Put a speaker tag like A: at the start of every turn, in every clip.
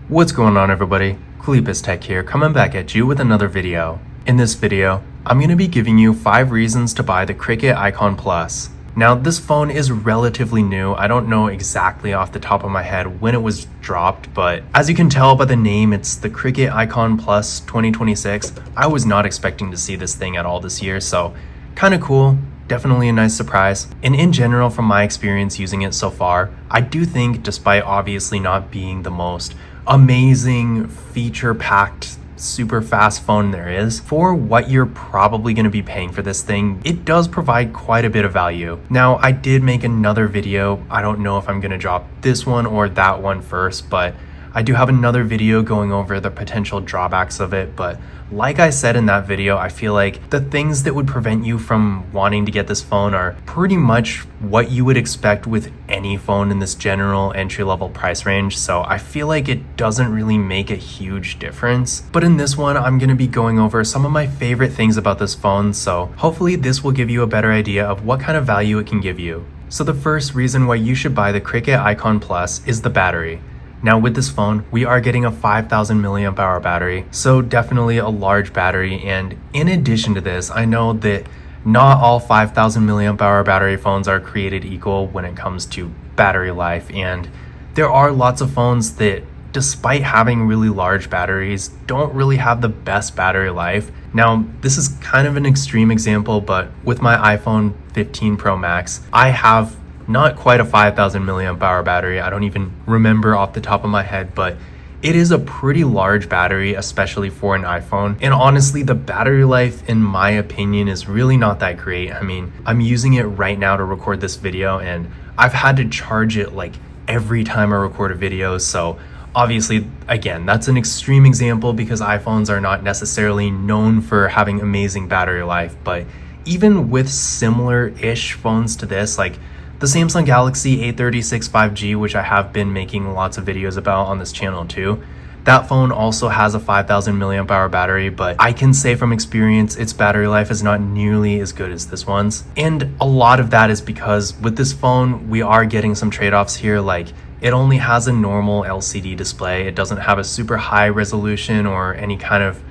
A: What's going on, everybody? Cleepus Tech here, coming back at you with another video. In this video, I'm going to be giving you 5 reasons to buy the Cricket Icon Plus. Now, this phone is relatively new. I don't know exactly off the top of my head when it was dropped, but as you can tell by the name, it's the Cricket Icon Plus 2026. I was not expecting to see this thing at all this year, so kind of cool. Definitely a nice surprise. And in general, from my experience using it so far, I do think, despite obviously not being the most amazing feature-packed super fast phone there is, for what you're probably going to be paying for this thing, it does provide quite a bit of value. Now, I did make another video. I don't know if I'm going to drop this one or that one first, but I do have another video going over the potential drawbacks of it. But like I said in that video, I feel like the things that would prevent you from wanting to get this phone are pretty much what you would expect with any phone in this general entry-level price range. So I feel like it doesn't really make a huge difference. But in this one, I'm going to be going over some of my favorite things about this phone. So hopefully this will give you a better idea of what kind of value it can give you. So the first reason why you should buy the Cricket Icon Plus is the battery. Now with this phone, we are getting a 5,000 milliamp hour battery, so definitely a large battery. And in addition to this, I know that not all 5,000 milliamp hour battery phones are created equal when it comes to battery life. And there are lots of phones that, despite having really large batteries, don't really have the best battery life. Now, this is kind of an extreme example, but with my iPhone 15 Pro Max, I have not quite a 5,000 milliamp hour battery. I don't even remember off the top of my head, but it is a pretty large battery, especially for an iPhone. And honestly, the battery life, in my opinion, is really not that great. I mean, I'm using it right now to record this video, and I've had to charge it like every time I record a video. So obviously, again, that's an extreme example because iPhones are not necessarily known for having amazing battery life. But even with similar-ish phones to this, like the Samsung Galaxy A36 5G, which I have been making lots of videos about on this channel too, that phone also has a 5,000 milliamp hour battery, but I can say from experience, its battery life is not nearly as good as this one's. And a lot of that is because with this phone, we are getting some trade-offs here. Like, it only has a normal LCD display. It doesn't have a super high resolution or any kind of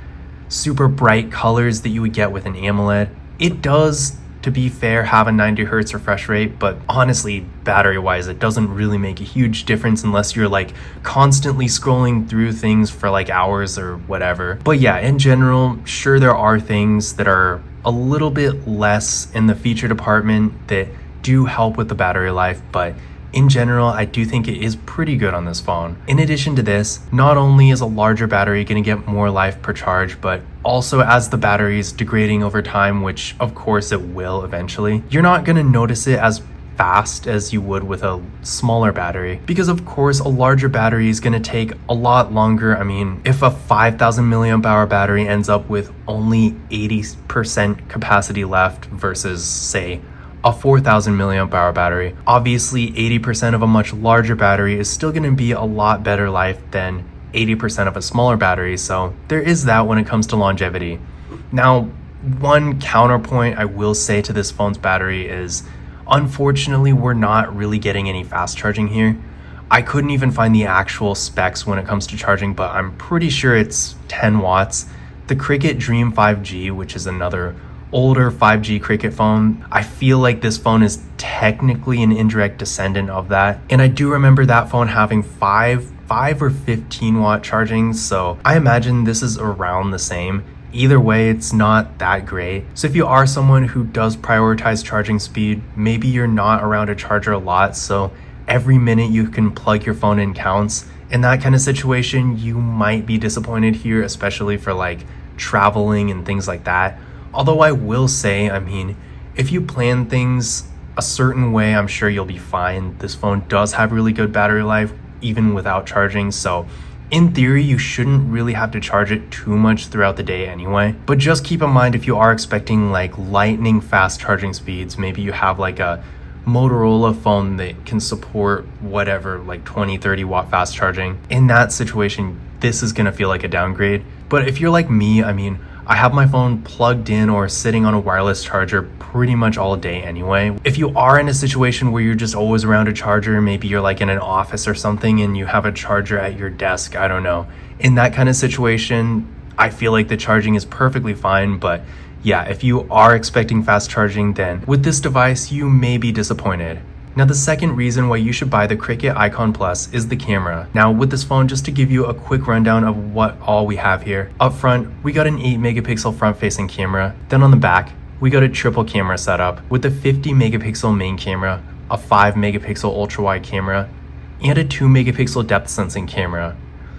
A: super bright colors that you would get with an AMOLED. It does, to be fair, have a 90 Hz refresh rate, but honestly, battery wise, it doesn't really make a huge difference unless you're like constantly scrolling through things for like hours or whatever. But yeah, in general, sure, there are things that are a little bit less in the feature department that do help with the battery life, but in general, I do think it is pretty good on this phone. In addition to this, not only is a larger battery going to get more life per charge, but also as the battery is degrading over time, which of course it will eventually, you're not going to notice it as fast as you would with a smaller battery, because of course a larger battery is going to take a lot longer. I mean, if a 5,000 milliamp hour battery ends up with only 80% capacity left versus, say, a 4,000 milliamp hour battery, obviously 80% of a much larger battery is still going to be a lot better life than 80% of a smaller battery. So there is that when it comes to longevity. Now, one counterpoint I will say to this phone's battery is, unfortunately, we're not really getting any fast charging here. I couldn't even find the actual specs when it comes to charging, but I'm pretty sure it's 10 watts. The Cricket Dream 5G, which is another older 5G Cricket phone, I feel like this phone is technically an indirect descendant of that. And I do remember that phone having 5 or 15 watt charging, so I imagine this is around the same. Either way, it's not that great. So if you are someone who does prioritize charging speed, maybe you're not around a charger a lot, so every minute you can plug your phone in counts. In that kind of situation, you might be disappointed here, especially for like traveling and things like that. Although I will say, I mean, if you plan things a certain way, I'm sure you'll be fine. This phone does have really good battery life, even without charging. So in theory, you shouldn't really have to charge it too much throughout the day anyway. But just keep in mind, if you are expecting like lightning fast charging speeds, maybe you have like a Motorola phone that can support whatever, like 20, 30 watt fast charging. In that situation, this is gonna feel like a downgrade. But if you're like me, I mean, I have my phone plugged in or sitting on a wireless charger pretty much all day anyway. If you are in a situation where you're just always around a charger, maybe you're like in an office or something and you have a charger at your desk, I don't know. In that kind of situation, I feel like the charging is perfectly fine, but yeah, if you are expecting fast charging, then with this device, you may be disappointed. Now, the second reason why you should buy the Cricket Icon Plus is the camera. Now, with this phone, just to give you a quick rundown of what all we have here. Up front, we got an 8 megapixel front-facing camera. Then on the back, we got a triple camera setup with a 50 megapixel main camera, a 5 megapixel ultra-wide camera, and a 2 megapixel depth sensing camera.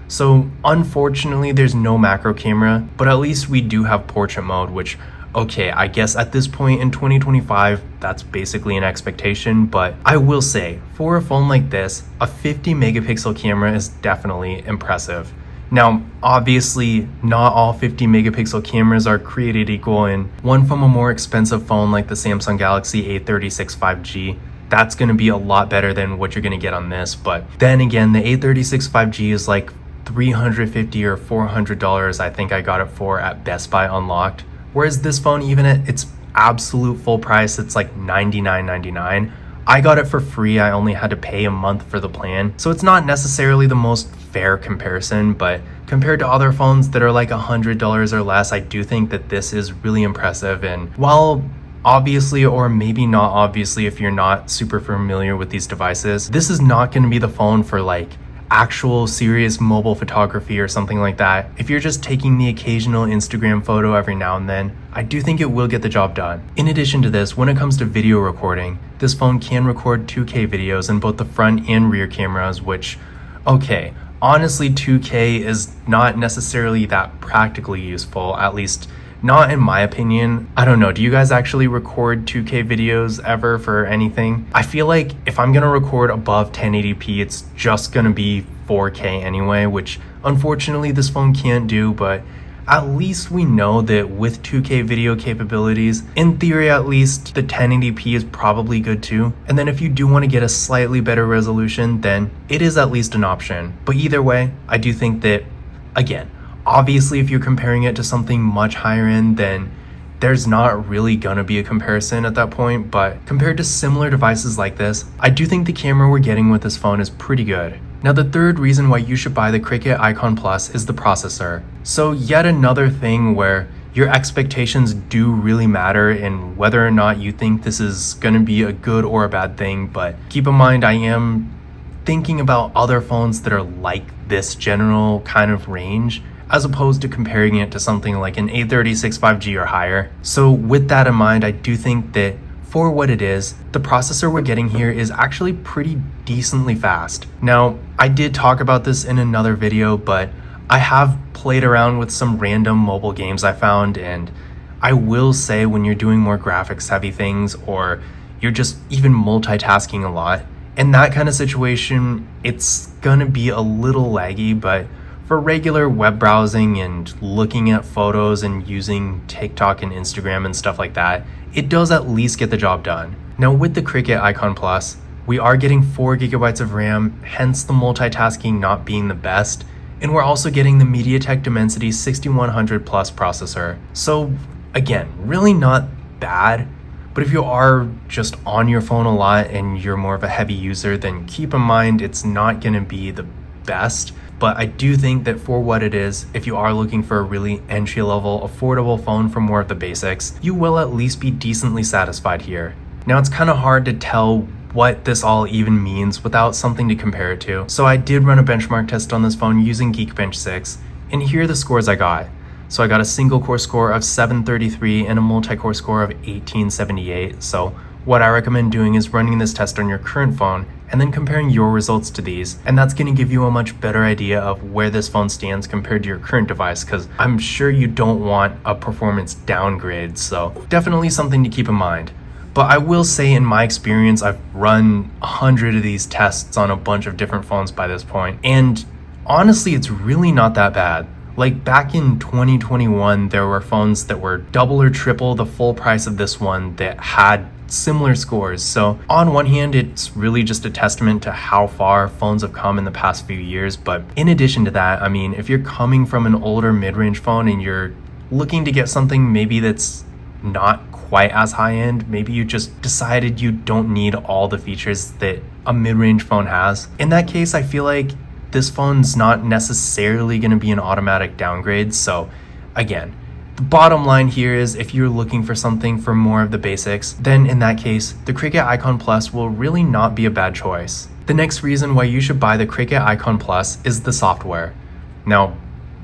A: So unfortunately, there's no macro camera, but at least we do have portrait mode, which, okay, I guess at this point in 2025, that's basically an expectation, but I will say, for a phone like this, a 50 megapixel camera is definitely impressive. Now, obviously, not all 50 megapixel cameras are created equal, and one from a more expensive phone like the Samsung Galaxy A36 5G, that's going to be a lot better than what you're going to get on this. But then again, the A36 5G is like $350 or $400, I think I got it for at Best Buy Unlocked. Whereas this phone, even at its absolute full price, it's like $99.99. I got it for free. I only had to pay a month for the plan. So it's not necessarily the most fair comparison, but compared to other phones that are like $100 or less, I do think that this is really impressive. And while obviously, or maybe not obviously, if you're not super familiar with these devices, this is not going to be the phone for like actual serious mobile photography or something like that. If you're just taking the occasional Instagram photo every now and then, I do think it will get the job done. In addition to this, when it comes to video recording, this phone can record 2K videos in both the front and rear cameras, which, okay, honestly 2K is not necessarily that practically useful, at least not in my opinion. I don't know, do you guys actually record 2K videos ever for anything? I feel like if I'm gonna record above 1080p, it's just gonna be 4K anyway, which unfortunately this phone can't do, but at least we know that with 2K video capabilities, in theory at least, the 1080p is probably good too. And then if you do want to get a slightly better resolution, then it is at least an option. But either way, I do think that, again, obviously, if you're comparing it to something much higher end, then there's not really gonna be a comparison at that point. But compared to similar devices like this, I do think the camera we're getting with this phone is pretty good. Now, the third reason why you should buy the Cricket Icon Plus is the processor. So yet another thing where your expectations do really matter in whether or not you think this is gonna be a good or a bad thing. But keep in mind, I am thinking about other phones that are like this general kind of range, as opposed to comparing it to something like an A36 5G or higher. So with that in mind, I do think that for what it is, the processor we're getting here is actually pretty decently fast. Now, I did talk about this in another video, but I have played around with some random mobile games I found, and I will say when you're doing more graphics heavy things, or you're just even multitasking a lot, in that kind of situation, it's gonna be a little laggy, but for regular web browsing and looking at photos and using TikTok and Instagram and stuff like that, it does at least get the job done. Now with the Cricket Icon Plus, we are getting 4 gigabytes of RAM, hence the multitasking not being the best, and we're also getting the MediaTek Dimensity 6100 Plus processor. So again, really not bad, but if you are just on your phone a lot and you're more of a heavy user, then keep in mind it's not gonna be the best. But I do think that for what it is, if you are looking for a really entry-level, affordable phone for more of the basics, you will at least be decently satisfied here. Now, it's kind of hard to tell what this all even means without something to compare it to. So I did run a benchmark test on this phone using Geekbench 6, and here are the scores I got. So I got a single core score of 733 and a multi-core score of 1878. So what I recommend doing is running this test on your current phone and then comparing your results to these, and that's going to give you a much better idea of where this phone stands compared to your current device, because I'm sure you don't want a performance downgrade, so definitely something to keep in mind. But I will say, in my experience, I've run 100 of these tests on a bunch of different phones by this point, and honestly, it's really not that bad. Like back in 2021, there were phones that were double or triple the full price of this one that had similar scores. So on one hand, it's really just a testament to how far phones have come in the past few years. But in addition to that, I mean, if you're coming from an older mid-range phone and you're looking to get something maybe that's not quite as high end, maybe you just decided you don't need all the features that a mid-range phone has. In that case, I feel like this phone's not necessarily going to be an automatic downgrade. So again, the bottom line here is if you're looking for something for more of the basics, then in that case, the Cricket Icon Plus will really not be a bad choice. The next reason why you should buy the Cricket Icon Plus is the software. Now,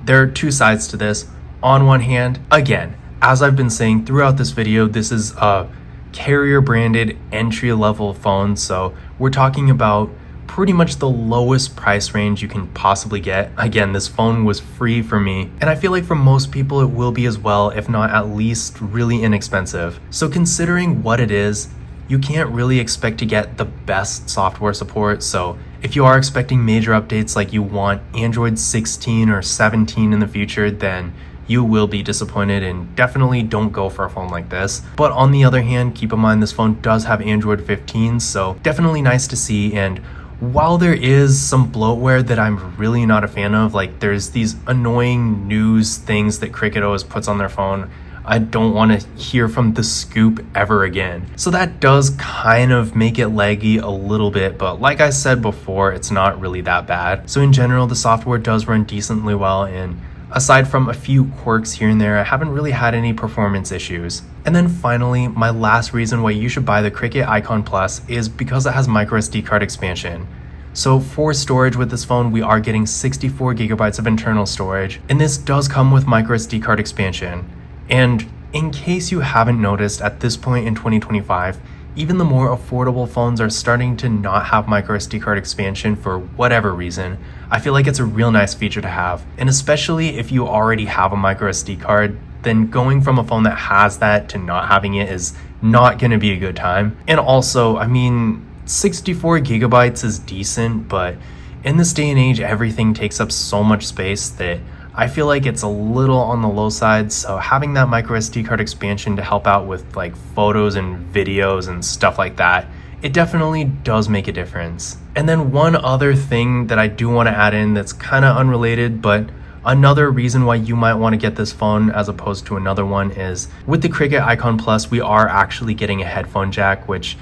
A: there are two sides to this. On one hand, again, as I've been saying throughout this video, this is a carrier branded entry level phone. So we're talking about pretty much the lowest price range you can possibly get. Again, this phone was free for me, and I feel like for most people it will be as well, if not at least really inexpensive. So considering what it is, you can't really expect to get the best software support. So if you are expecting major updates, like you want Android 16 or 17 in the future, then you will be disappointed, and definitely don't go for a phone like this. But on the other hand, keep in mind this phone does have Android 15, so definitely nice to see. And while there is some bloatware that I'm really not a fan of, like there's these annoying news things that Cricket always puts on their phone, I don't want to hear from the Scoop ever again. So that does kind of make it laggy a little bit, but like I said before, it's not really that bad. So in general, the software does run decently well, and aside from a few quirks here and there, I haven't really had any performance issues. And then finally, my last reason why you should buy the Cricket Icon Plus is because it has microSD card expansion. So for storage with this phone, we are getting 64 gigabytes of internal storage, and this does come with microSD card expansion. And in case you haven't noticed, at this point in 2025, even the more affordable phones are starting to not have microSD card expansion for whatever reason. I feel like it's a real nice feature to have, and especially if you already have a microSD card, then going from a phone that has that to not having it is not going to be a good time. And also, I mean, 64 gigabytes is decent, but in this day and age, everything takes up so much space that I feel like it's a little on the low side. So having that microSD card expansion to help out with like photos and videos and stuff like that, it definitely does make a difference. And then one other thing that I do want to add in that's kind of unrelated, but another reason why you might want to get this phone as opposed to another one is with the Cricket Icon Plus, we are actually getting a headphone jack, which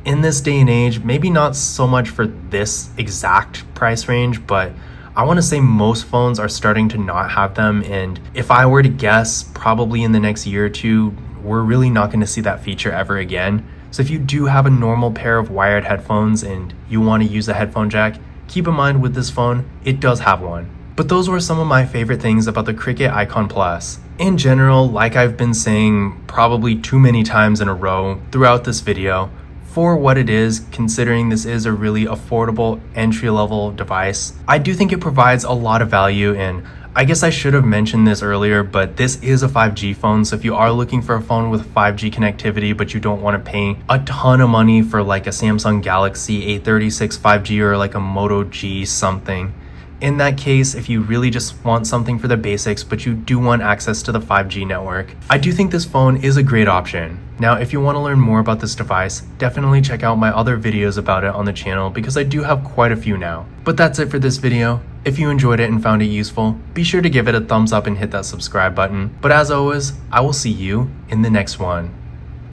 A: in this day and age, maybe not so much for this exact price range, but I want to say most phones are starting to not have them. And if I were to guess, probably in the next year or two, we're really not going to see that feature ever again. So if you do have a normal pair of wired headphones and you want to use a headphone jack, keep in mind with this phone, it does have one. But those were some of my favorite things about the Cricket Icon Plus. In general, like I've been saying probably too many times in a row throughout this video, for what it is, considering this is a really affordable entry-level device, I do think it provides a lot of value. And I guess I should have mentioned this earlier, but this is a 5G phone. So if you are looking for a phone with 5G connectivity, but you don't want to pay a ton of money for like a Samsung Galaxy A36 5G or like a Moto G something, in that case, if you really just want something for the basics, but you do want access to the 5G network, I do think this phone is a great option. Now, if you want to learn more about this device, definitely check out my other videos about it on the channel because I do have quite a few now. But that's it for this video. If you enjoyed it and found it useful, be sure to give it a thumbs up and hit that subscribe button. But as always, I will see you in the next one.